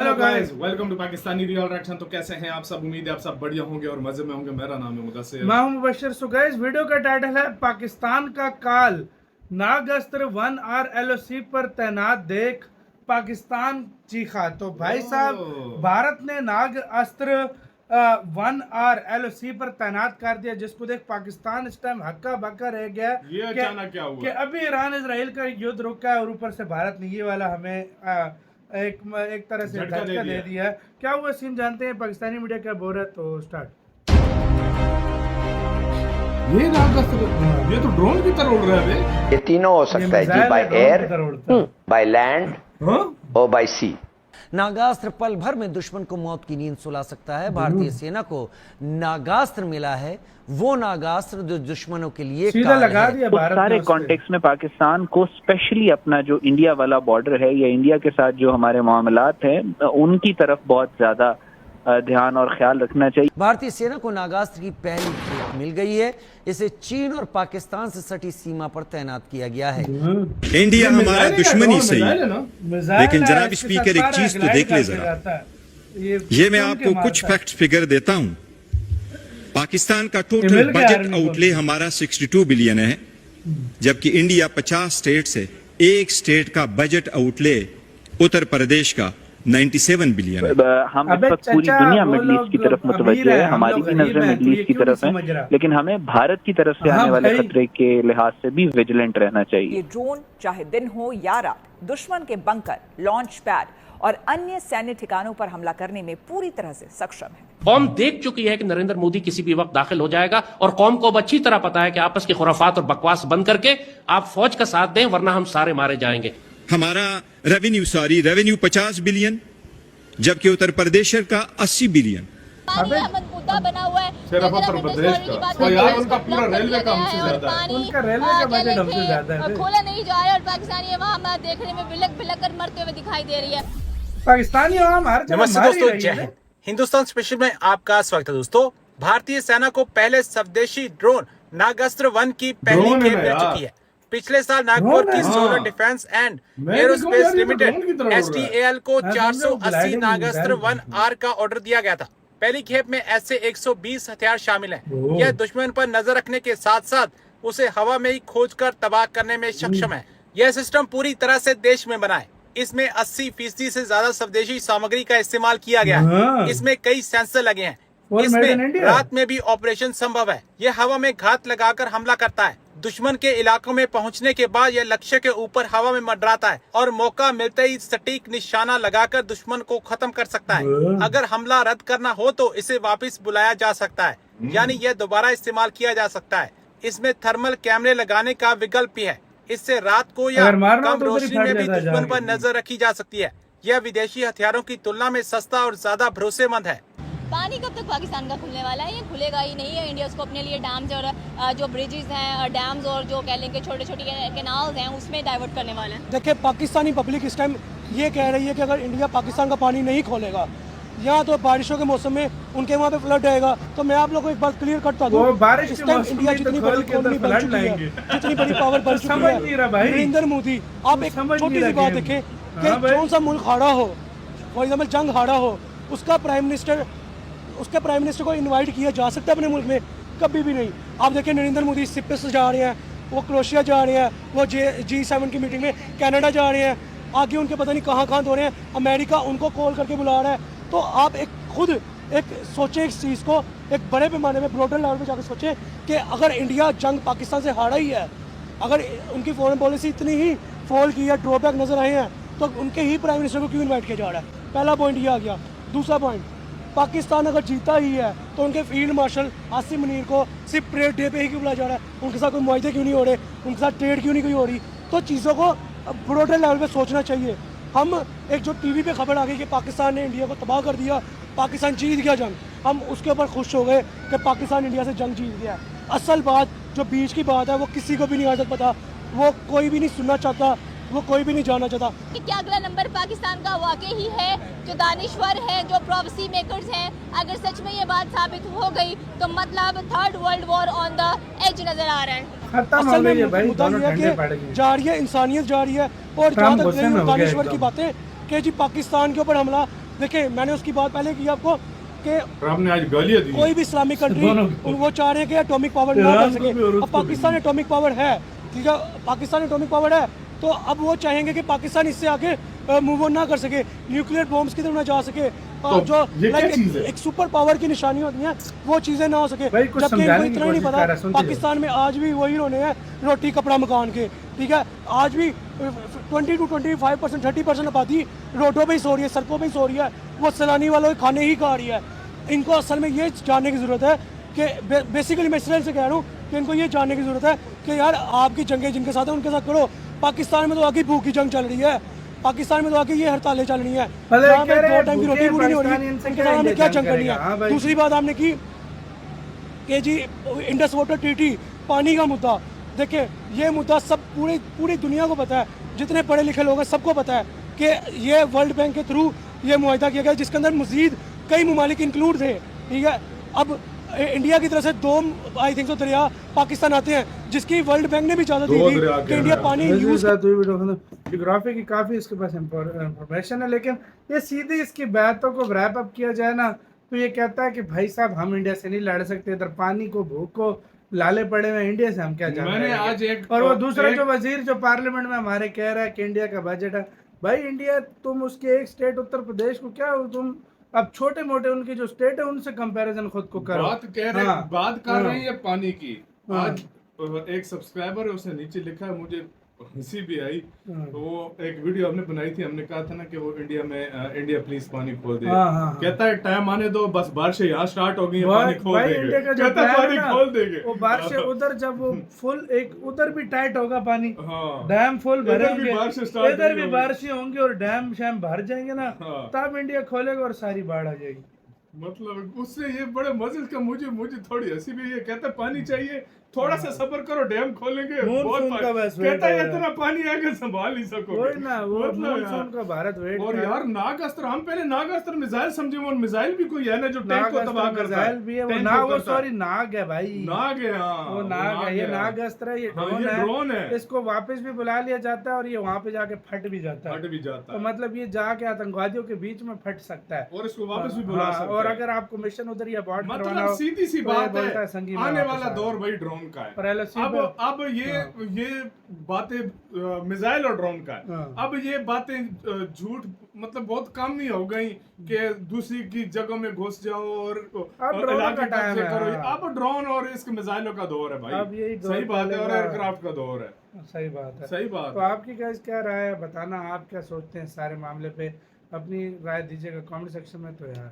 Hello guys, welcome to Pakistani real reaction. तो कैसे हैं आप सब? उम्मीद है आप सब बढ़िया होंगे और मजे में होंगे। मेरा नाम है मुदस्सिर, मैं हूं मुबश्शिर। सो गाइस, वीडियो का टाइटल है पाकिस्तान का काल, नाग अस्त्र 1R LOC पर तैनात देख पाकिस्तान चीखा। तो भाई साहब, भारत ने नाग अस्त्र 1R LOC पर तैनात कर दिया, जिसको देख पाकिस्तान इस टाइम हक्का बक्का रह गया। ये अचानक क्या हुआ कि अभी ईरान इसराइल का युद्ध रुका है और ऊपर से भारत ने ये वाला हमें एक तरह से झटका दे दिया है। क्या हुआ सीन जानते हैं, पाकिस्तानी मीडिया क्या बोल रहा है, तो स्टार्ट। ये ये तो ड्रोन की तरह उड़ रहा है बे। ये तीनों हो सकता है जी, बाय एयर, बाय लैंड और बाय सी। नागास्त्र पल भर में दुश्मन को मौत की नींद सुला सकता है। भारतीय सेना को नागास्त्र मिला है, वो नागास्त्र जो दुश्मनों के लिए सीधा लगा दिया भारत। सारे कॉन्टेक्स्ट में पाकिस्तान को स्पेशली अपना जो इंडिया वाला बॉर्डर है या इंडिया के साथ जो हमारे मामलात हैं उनकी तरफ बहुत ज्यादा ध्यान और ख्याल रखना चाहिए। भारतीय सेना को नागास्त्र की पहली खेप मिल गई है। इसे चीन और पाकिस्तान से सटी सीमा पर तैनात किया गया है। इंडिया हमारा दुश्मन ही सही, लेकिन जनाब स्पीकर एक चीज तो देख ले जरा। ये मैं आपको कुछ फैक्ट फिगर देता हूँ। पाकिस्तान का टोटल बजट आउटले हमारा 62 बिलियन है, जबकि इंडिया 50 स्टेट से एक स्टेट का बजट आउटले उत्तर प्रदेश का 97 बिलियन है। हम इस वक्त पूरी दुनिया मिडल ईस्ट की तरफ मुतवज्जह है, हमारी भी नजरें मिडल ईस्ट की तरफ हैं, लेकिन हमें भारत की तरफ से आने वाले खतरे के लिहाज से भी विजिलेंट रहना चाहिए। ये ड्रोन चाहे दिन हो या रात, दुश्मन के बंकर, लॉन्च पैड और अन्य सैन्य ठिकानों पर हमला करने में पूरी तरह से सक्षम है। कौम देख चुकी है कि नरेंद्र मोदी किसी भी वक्त दाखिल हो जाएगा और कौम को अब अच्छी तरह पता है कि आपस की खुराफात और बकवास बंद करके आप फौज का साथ दें, वरना हम सारे मारे जाएंगे। हमारा रेवेन्यू 50 बिलियन, जबकि उत्तर प्रदेश का 80 बिलियन। मुद्दा बना हुआ है सिर्फ उत्तर प्रदेश का, तो यार उनका पूरा रेलवे का हमसे ज्यादा है। उनका रेलवे का बजट हमसे ज्यादा है। खोला नहीं जा रहा है और पाकिस्तानी वहाँ देखने में बिलक बिलक कर मरते हुए दिखाई दे रही है। पाकिस्तानी आवाम हर जगह नमस्ते दोस्तों, जय हिंद। हिंदुस्तान स्पेशल में आपका स्वागत है दोस्तों। भारतीय सेना को पहले स्वदेशी ड्रोन नागास्त्र 1 की पहली खेप मिल चुकी है। पिछले साल नागपुर की solar defence and aerospace limited SDAL को 480 नागास्त्र 1R का ऑर्डर दिया गया था। पहली खेप में ऐसे 120 हथियार शामिल हैं। यह दुश्मन पर नजर रखने के साथ साथ उसे हवा में ही खोज कर तबाह करने में सक्षम है। यह सिस्टम पूरी तरह से देश में बना है। इसमें 80% से ज्यादा स्वदेशी सामग्री का इस्तेमाल किया गया है। इसमें कई सेंसर लगे हैं। इसमें रात में भी ऑपरेशन संभव है। यह हवा में घात लगाकर हमला करता है। दुश्मन के इलाकों में पहुंचने के बाद यह लक्ष्य के ऊपर हवा में मंडराता है और मौका मिलते ही सटीक निशाना लगाकर दुश्मन को खत्म कर सकता है। अगर हमला रद्द करना हो तो इसे वापस बुलाया जा सकता है, यानी यह दोबारा इस्तेमाल किया जा सकता है। इसमें थर्मल कैमरे लगाने का विकल्प भी है। इससे रात को या कम रोशनी में भी दुश्मन पर नजर रखी जा सकती है। यह विदेशी हथियारों की तुलना में सस्ता और ज्यादा भरोसेमंद है। पानी कब तक पाकिस्तान का खुलने वाला है? ये खुलेगा ही नहीं है। इंडिया उसको अपने लिए डैम्स और जो ब्रिजेस हैं, डैम्स और जो कह लेंगे छोटे छोटे कैनाल्स हैं, उसमें डाइवर्ट करने वाले हैं। देखिए, पाकिस्तानी पब्लिक इस टाइम ये कह रही है कि अगर इंडिया पाकिस्तान का पानी नहीं खोलेगा या तो बारिशों के मौसम में उनके वहाँ पे फ्लड आएगा। तो मैं आप लोगों को एक बात क्लियर करता दूं, इस टाइम इंडिया जितनी बड़ी इकोनॉमी बन चुकी है, जितनी बड़ी पावर बन चुकी है, नरेंद्र मोदी, आप एक छोटी सी बात देखें कि कौन सा मुल्क हारा हो, फॉर एग्जाम्पल जंग हारा हो, उसके प्राइम मिनिस्टर को इनवाइट किया जा सकता है अपने मुल्क में? कभी भी नहीं। आप देखिए, नरेंद्र मोदी सिप्स जा रहे हैं, वो क्रोएशिया जा रहे हैं, वो G7 की मीटिंग में कनाडा जा रहे हैं, आगे उनके पता नहीं कहाँ दौरे हैं, अमेरिका उनको कॉल करके बुला रहा है। तो आप खुद सोचें इस चीज़ को, एक बड़े पैमाने में ब्रॉडर लेवल पे जाकर सोचें कि अगर इंडिया जंग पाकिस्तान से हारा ही है, अगर उनकी फॉरेन पॉलिसी इतनी ही फॉल की है, ड्रॉबैक नजर आए हैं, तो उनके ही प्राइम मिनिस्टर को क्यों इन्वाइट किया जा रहा है? पहला पॉइंट ये आ गया। दूसरा पॉइंट, पाकिस्तान अगर जीता ही है तो उनके फील्ड मार्शल आसिम मुनीर को सिर्फ परेड डे पे ही क्यों बुलाया जा रहा है? उनके साथ कोई मुआहदे क्यों नहीं हो रहे? उनके साथ ट्रेड क्यों नहीं कोई हो रही? तो चीज़ों को ब्रॉडर लेवल पे सोचना चाहिए। हम एक जो टीवी पे खबर आ गई कि पाकिस्तान ने इंडिया को तबाह कर दिया, पाकिस्तान जीत गया जंग, हम उसके ऊपर खुश हो गए कि पाकिस्तान इंडिया से जंग जीत गया। असल बात जो बीच की बात है वो किसी को भी नहीं आज तक पता, वो कोई भी नहीं सुनना चाहता, वो कोई भी नहीं जाना चाहता। क्या अगला नंबर पाकिस्तान का वाकई ही है, जो दानिश्वर है, जो प्रोफेसी मेकर्स हैं? अगर सच में ये बात साबित हो गई तो मतलब third world war on the edge नजर आ रहा है। असल में मुद्दा ये है कि जा रही है इंसानियत जा रही है। और जहाँ तक दानिश्वर की बातें कि जी पाकिस्तान के ऊपर हमला देखिए मैंने उसकी बात पहले की आपको कि आपने आज गालियां दी। कोई भी इस्लामिक कंट्री वो चाह रहे हैं कि एटॉमिक पावर ना कर सके। अब पाकिस्तान एटॉमिक पावर है, ठीक है, पाकिस्तान एटॉमिक पावर है, तो अब वो चाहेंगे कि पाकिस्तान इससे आगे मूव ऑन ना कर सके, न्यूक्लियर बॉम्ब्स की तरफ ना जा सके, तो जो एक सुपर पावर की निशानी होती है वो चीजें ना हो सके। जबकि इनको इतना ही नहीं पता पाकिस्तान में आज भी वही रोने हैं रोटी कपड़ा मकान के, ठीक है, आज भी 20 to 25%, 30% आबादी रोडों पे ही सो रही है, सड़कों पे ही सो रही है, वो सैलानी वालों के खाने ही खा रही है। इनको असल में ये जानने की ज़रूरत है कि बेसिकली मैं इसराइल से कह रहा हूँ कि इनको ये जानने की ज़रूरत है कि यार आपकी जंगें जिनके साथ है उनके साथ करो। पाकिस्तान में तो आगे भूख की जंग चल रही है, पाकिस्तान में तो आगे ये हड़तालें चल रही हैं, जहाँ पे 2 टाइम की रोटी पूरी नहीं हो रही, उनके साथ हमें क्या जंग करनी है। दूसरी बात आपने की कि जी इंडस वाटर ट्रीटी, पानी का मुद्दा, देखिए ये मुद्दा सब पूरी दुनिया को पता है, जितने पढ़े लिखे लोग हैं सबको पता है कि ये वर्ल्ड बैंक के थ्रू ये मुआहिदा किया गया जिसके अंदर मजीद कई ममालिक इंक्लूड थे, ठीक है। अब इंडिया की तरफ से 2 आई थिंक दरिया पाकिस्तान आते हैं जिसकी वर्ल्ड बैंक ने भी इजाजत दी थी कि इंडिया पानी यूज। जियोग्राफी की काफ़ी इसके पास इंफॉर्मेशन है, लेकिन ये सीधी इसकी बातों को रैप अप किया जाए ना तो ये कहता है कि भाई साहब हम इंडिया से नहीं लड़ सकते, इधर पानी को भूख को लाले पड़े हुए इंडिया से हम क्या जाने। और वो दूसरा जो वजीर जो पार्लियामेंट में हमारे कह रहा है कि इंडिया का बजट है, भाई इंडिया तुम उसके एक स्टेट उत्तर प्रदेश को क्या तुम अब छोटे मोटे उनके जो स्टेट है उनसे कंपैरिजन खुद को करो। बात कर रहे हैं पानी की। आज एक सब्सक्राइबर है उसने नीचे लिखा है, मुझे हंसी भी आई, तो वो एक वीडियो हमने बनाई थी, हमने कहा था ना कि वो इंडिया प्लीज पानी खोल दे। कहता है टाइम आने दो, बस बारिशें यहाँ स्टार्ट हो गई है, पानी खोल देंगे, कहता है पानी खोल देंगे। वो बारिशें उधर जब वो फुल एक उधर भी टाइट होगा पानी, डैम फुल भरेंगे, इधर भी बारिशें होंगी और डैम शैम भर जाएंगे ना, तब इंडिया खोलेगा और सारी बाढ़ आ जाएगी। मतलब उससे ये बड़े मजे का मुझे थोड़ी हंसी भी, ये कहता है पानी चाहिए, थोड़ा सा सब्र करो, डैम खोलेंगे, बहुत कहता है इतना पानी आगे संभाल नहीं सकोगे ना, वो मानसून का भारत वेट। और यार नागास्त्र, हम पहले नागास्त्र मिसाइल समझे, वो मिसाइल भी कोई है ना जो टैंक को तबाह करता है, भी है वो ना, वो सॉरी नाग है भाई, नाग है, वो नाग है, ये नागास्त्र है, ये ड्रोन है, इसको वापस भी बुला लिया जाता है और ये वहाँ पे जाके फट भी जाता है, तो मतलब ये जाके आतंकवादियों के बीच में फट सकता है और इसको वापस भी बुला सकता है। और अगर आपको मिशन उधर ही अबॉर्ट करवाना हो, सीधी सी बात है, आने वाला दौर भाई ड्रोन का है। अब ये बातें मिसाइल और ड्रोन का है, अब ये बातें झूठ मतलब बहुत कम ही हो गई कि दूसरी की जगह में घुस जाओ और इलाके कब्जे करो। अब ड्रोन और इसके मिसाइलों का दौर है भाई, सही बात है, और एयरक्राफ्ट का दौर है, सही बात है, सही बात। तो आपकी क्या राय है, बताना आप क्या सोचते हैं सारे मामले पे, अपनी राय दीजिएगा कमेंट सेक्शन में। तो यार